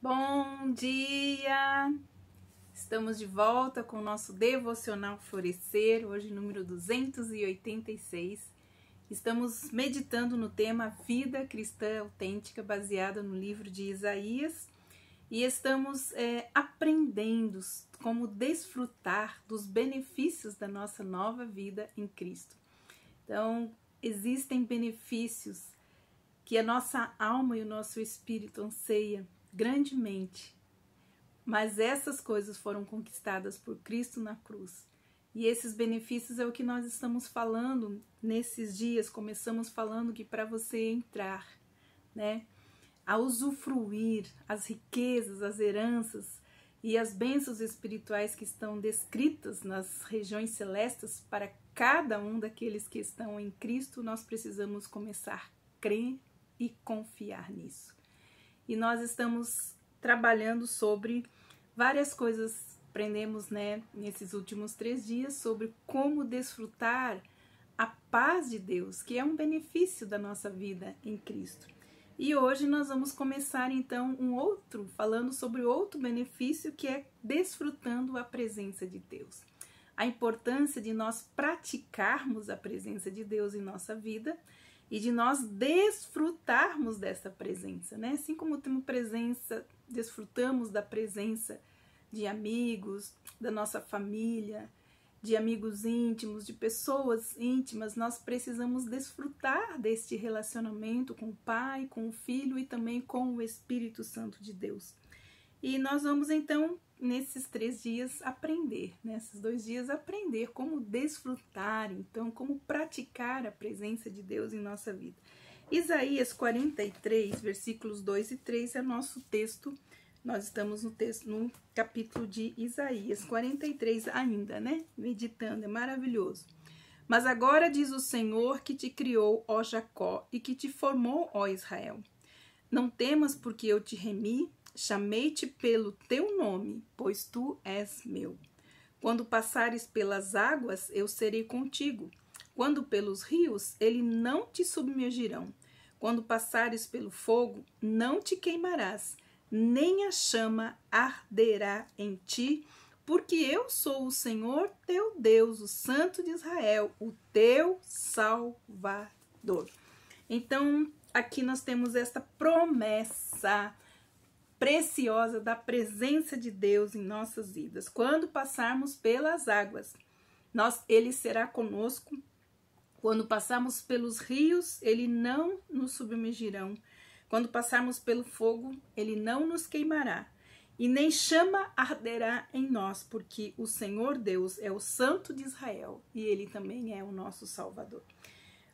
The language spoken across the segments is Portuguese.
Bom dia! Estamos de volta com o nosso Devocional Florescer, hoje número 286. Estamos meditando no tema Vida Cristã Autêntica, baseada no livro de Isaías, e estamos aprendendo como desfrutar dos benefícios da nossa nova vida em Cristo. Então, existem benefícios que a nossa alma e o nosso espírito anseia grandemente, mas essas coisas foram conquistadas por Cristo na cruz. E esses benefícios é o que nós estamos falando nesses dias. Começamos falando que para você entrar, a usufruir as riquezas, as heranças e as bênçãos espirituais que estão descritas nas regiões celestes para cada um daqueles que estão em Cristo, nós precisamos começar a crer e confiar nisso. E nós estamos trabalhando sobre várias coisas, aprendemos nesses últimos 3 dias sobre como desfrutar a paz de Deus, que é um benefício da nossa vida em Cristo. E hoje nós vamos começar então falando sobre outro benefício, que é desfrutando a presença de Deus. A importância de nós praticarmos a presença de Deus em nossa vida e de nós desfrutarmos dessa presença, Assim como temos presença, desfrutamos da presença de amigos, da nossa família, de amigos íntimos, de pessoas íntimas, nós precisamos desfrutar deste relacionamento com o Pai, com o Filho e também com o Espírito Santo de Deus. E nós vamos então, nesses 3 dias, aprender, nesses 2 dias, aprender como desfrutar, então, como praticar a presença de Deus em nossa vida. Isaías 43, versículos 2 e 3 é nosso texto. Nós estamos no capítulo de Isaías 43 ainda, Meditando, é maravilhoso. Mas agora diz o Senhor que te criou, ó Jacó, e que te formou, ó Israel. Não temas, porque eu te remi, chamei-te pelo teu nome, pois tu és meu. Quando passares pelas águas, eu serei contigo. Quando pelos rios, eles não te submergirão. Quando passares pelo fogo, não te queimarás, nem a chama arderá em ti, porque eu sou o Senhor teu Deus, o Santo de Israel, o teu Salvador. Então, aqui nós temos esta promessa preciosa da presença de Deus em nossas vidas. Quando passarmos pelas águas, Ele será conosco. Quando passarmos pelos rios, Ele não nos submergirão. Quando passarmos pelo fogo, Ele não nos queimará. E nem chama arderá em nós, porque o Senhor Deus é o Santo de Israel e Ele também é o nosso Salvador.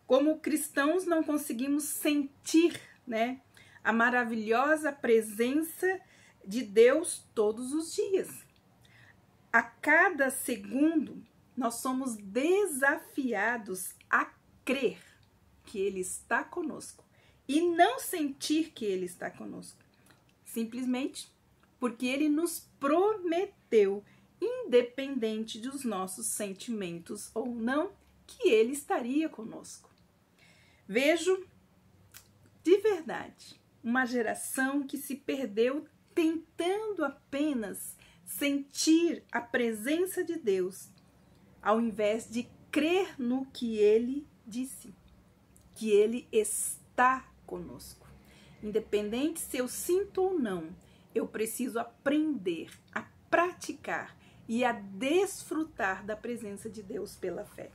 Como cristãos, não conseguimos sentir, a maravilhosa presença de Deus todos os dias. A cada segundo, nós somos desafiados a crer que Ele está conosco e não sentir que Ele está conosco, simplesmente porque Ele nos prometeu, independente dos nossos sentimentos ou não, que Ele estaria conosco. Vejo de verdade uma geração que se perdeu tentando apenas sentir a presença de Deus, ao invés de crer no que Ele disse, que Ele está conosco. Independente se eu sinto ou não, eu preciso aprender a praticar e a desfrutar da presença de Deus pela fé.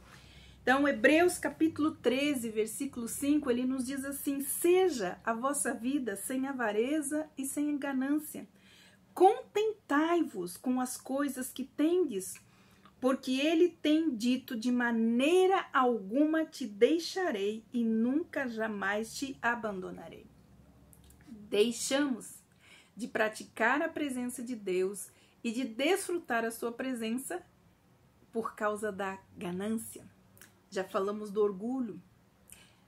Então, Hebreus capítulo 13, versículo 5, ele nos diz assim: seja a vossa vida sem avareza e sem ganância. Contentai-vos com as coisas que tendes, porque ele tem dito: de maneira alguma te deixarei e nunca jamais te abandonarei. Deixamos de praticar a presença de Deus e de desfrutar a sua presença por causa da ganância. Já falamos do orgulho,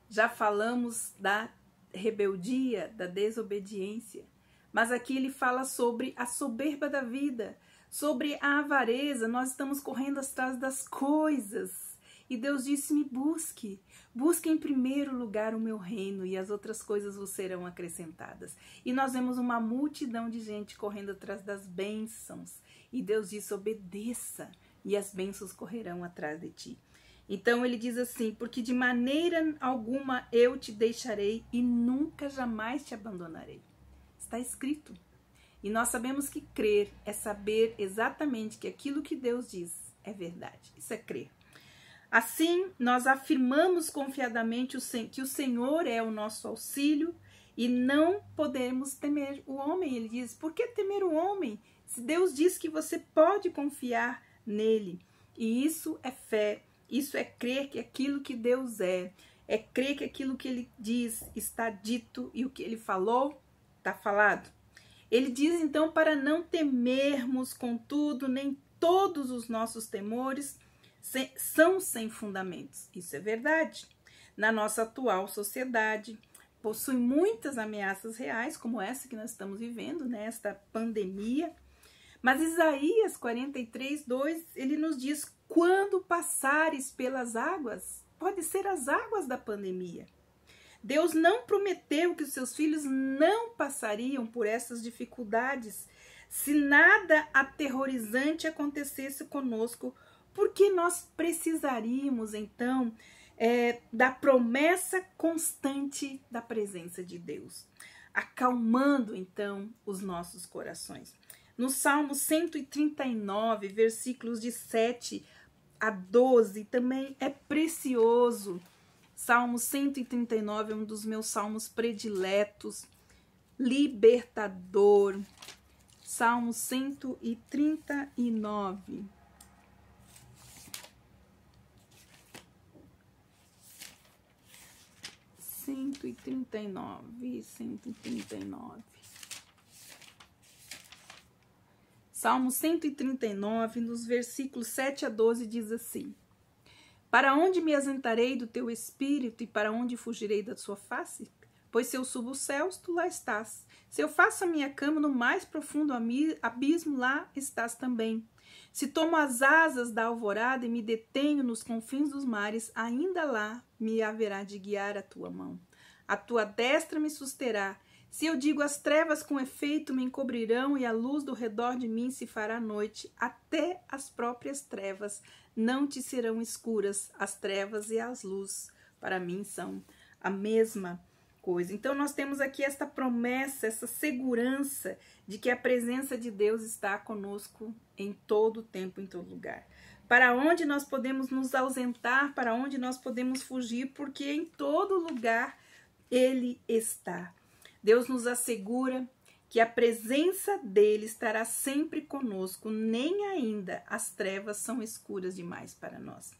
já falamos da rebeldia, da desobediência, mas aqui ele fala sobre a soberba da vida, sobre a avareza. Nós estamos correndo atrás das coisas E Deus disse: me busque. Busque em primeiro lugar o meu reino e as outras coisas vos serão acrescentadas. E nós vemos uma multidão de gente correndo atrás das bênçãos. E Deus disse: obedeça e as bênçãos correrão atrás de ti. Então ele diz assim: porque de maneira alguma eu te deixarei e nunca jamais te abandonarei. Está escrito. E nós sabemos que crer é saber exatamente que aquilo que Deus diz é verdade. Isso é crer. Assim, nós afirmamos confiadamente que o Senhor é o nosso auxílio e não podemos temer o homem. Ele diz: por que temer o homem? Se Deus diz que você pode confiar nele. E isso é fé, isso é crer que aquilo que Deus é crer que aquilo que ele diz está dito e o que ele falou está falado. Ele diz então para não temermos, contudo, nem todos os nossos temores são sem fundamentos. Isso é verdade. Na nossa atual sociedade, possui muitas ameaças reais, como essa que nós estamos vivendo, né? Esta pandemia. Mas Isaías 43:2, ele nos diz: quando passares pelas águas, pode ser as águas da pandemia. Deus não prometeu que os seus filhos não passariam por essas dificuldades se nada aterrorizante acontecesse conosco, porque nós precisaríamos então da promessa constante da presença de Deus, acalmando então os nossos corações. No Salmo 139, versículos de 7 a 12, também é precioso. Salmo 139 é um dos meus salmos prediletos, libertador. Salmo 139. Salmo 139, nos versículos 7 a 12, diz assim: para onde me ausentarei do teu espírito e para onde fugirei da sua face? Pois se eu subo os céus, tu lá estás. Se eu faço a minha cama no mais profundo abismo, lá estás também. Se tomo as asas da alvorada e me detenho nos confins dos mares, ainda lá me haverá de guiar a tua mão. A tua destra me susterá. Se eu digo as trevas com efeito me encobrirão e a luz do redor de mim se fará noite, até as próprias trevas não te serão escuras. As trevas e as luzes para mim são a mesma coisa. Então nós temos aqui esta promessa, essa segurança de que a presença de Deus está conosco em todo tempo, em todo lugar. Para onde nós podemos nos ausentar, para onde nós podemos fugir, porque em todo lugar Ele está. Deus nos assegura que a presença dele estará sempre conosco, nem ainda as trevas são escuras demais para nós.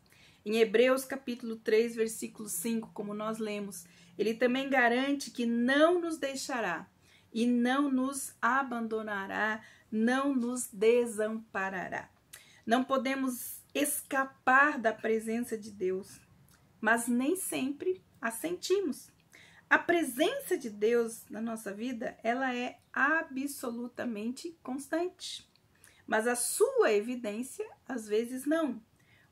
Em Hebreus capítulo 3, versículo 5, como nós lemos, ele também garante que não nos deixará e não nos abandonará, não nos desamparará. Não podemos escapar da presença de Deus, mas nem sempre a sentimos. A presença de Deus na nossa vida, ela é absolutamente constante. Mas a sua evidência, às vezes, não.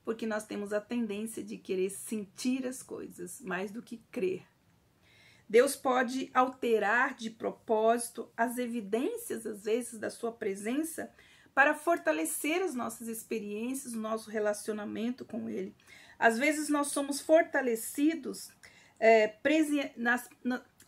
Porque nós temos a tendência de querer sentir as coisas mais do que crer. Deus pode alterar de propósito as evidências, às vezes, da sua presença para fortalecer as nossas experiências, o nosso relacionamento com Ele. Às vezes nós somos fortalecidos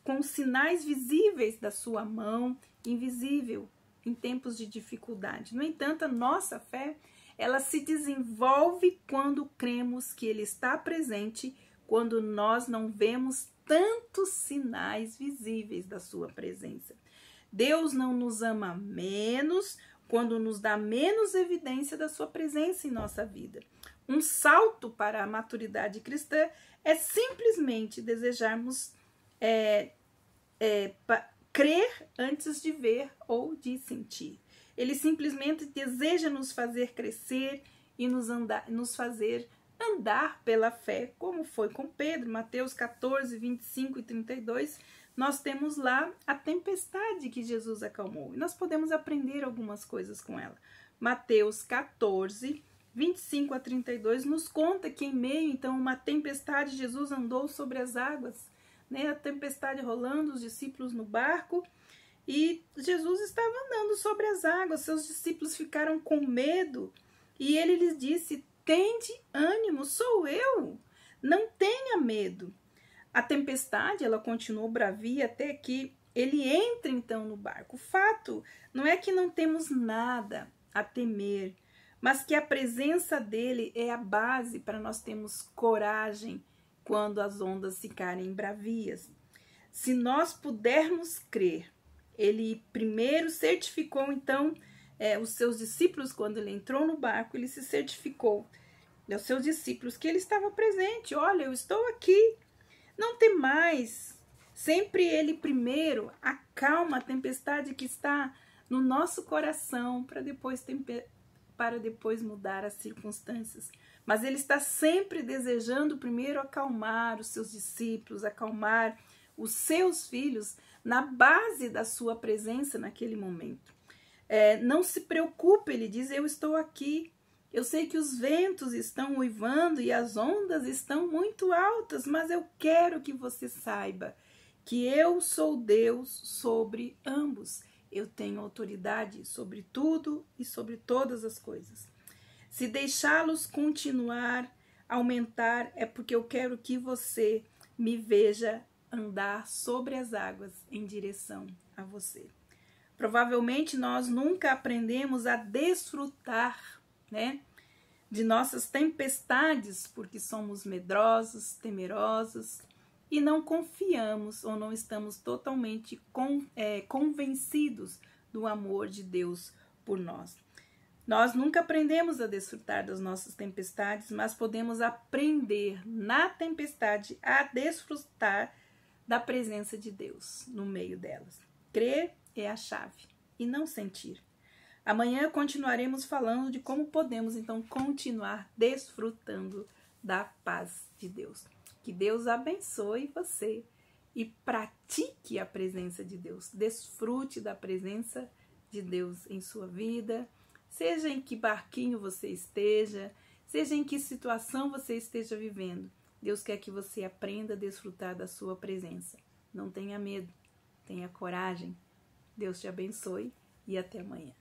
com sinais visíveis da sua mão invisível em tempos de dificuldade. No entanto, a nossa fé, ela se desenvolve quando cremos que Ele está presente, quando nós não vemos tantos sinais visíveis da sua presença. Deus não nos ama menos quando nos dá menos evidência da sua presença em nossa vida. Um salto para a maturidade cristã é simplesmente desejarmos crer antes de ver ou de sentir. Ele simplesmente deseja nos fazer crescer e nos fazer andar pela fé, como foi com Pedro. Mateus 14, 25 e 32, nós temos lá a tempestade que Jesus acalmou. E nós podemos aprender algumas coisas com ela. Mateus 14, 25 a 32, nos conta que em meio, então, uma tempestade, Jesus andou sobre as águas, né? A tempestade rolando, os discípulos no barco, e Jesus estava andando sobre as águas. Seus discípulos ficaram com medo, e ele lhes disse: tende ânimo, sou eu, não tenha medo. A tempestade, ela continuou bravia até que ele entra então no barco. O fato não é que não temos nada a temer, mas que a presença dele é a base para nós termos coragem quando as ondas ficarem bravias. Se nós pudermos crer, ele primeiro certificou então os seus discípulos, quando ele entrou no barco, ele se certificou aos seus discípulos que ele estava presente. Olha, eu estou aqui, não temais. Sempre ele primeiro acalma a tempestade que está no nosso coração para depois mudar as circunstâncias. Mas ele está sempre desejando primeiro acalmar os seus discípulos, acalmar os seus filhos na base da sua presença naquele momento. Não se preocupe, ele diz, eu estou aqui. Eu sei que os ventos estão uivando e as ondas estão muito altas, mas eu quero que você saiba que eu sou Deus sobre ambos. Eu tenho autoridade sobre tudo e sobre todas as coisas. Se deixá-los continuar, aumentar, é porque eu quero que você me veja andar sobre as águas em direção a você. Provavelmente nós nunca aprendemos a desfrutar, né, de nossas tempestades, porque somos medrosos, temerosos e não confiamos ou não estamos totalmente convencidos do amor de Deus por nós. Nós nunca aprendemos a desfrutar das nossas tempestades, mas podemos aprender na tempestade a desfrutar da presença de Deus no meio delas. Crer é a chave e não sentir. Amanhã continuaremos falando de como podemos, então, continuar desfrutando da paz de Deus. Que Deus abençoe você e pratique a presença de Deus. Desfrute da presença de Deus em sua vida, seja em que barquinho você esteja, seja em que situação você esteja vivendo. Deus quer que você aprenda a desfrutar da sua presença. Não tenha medo, tenha coragem. Deus te abençoe e até amanhã.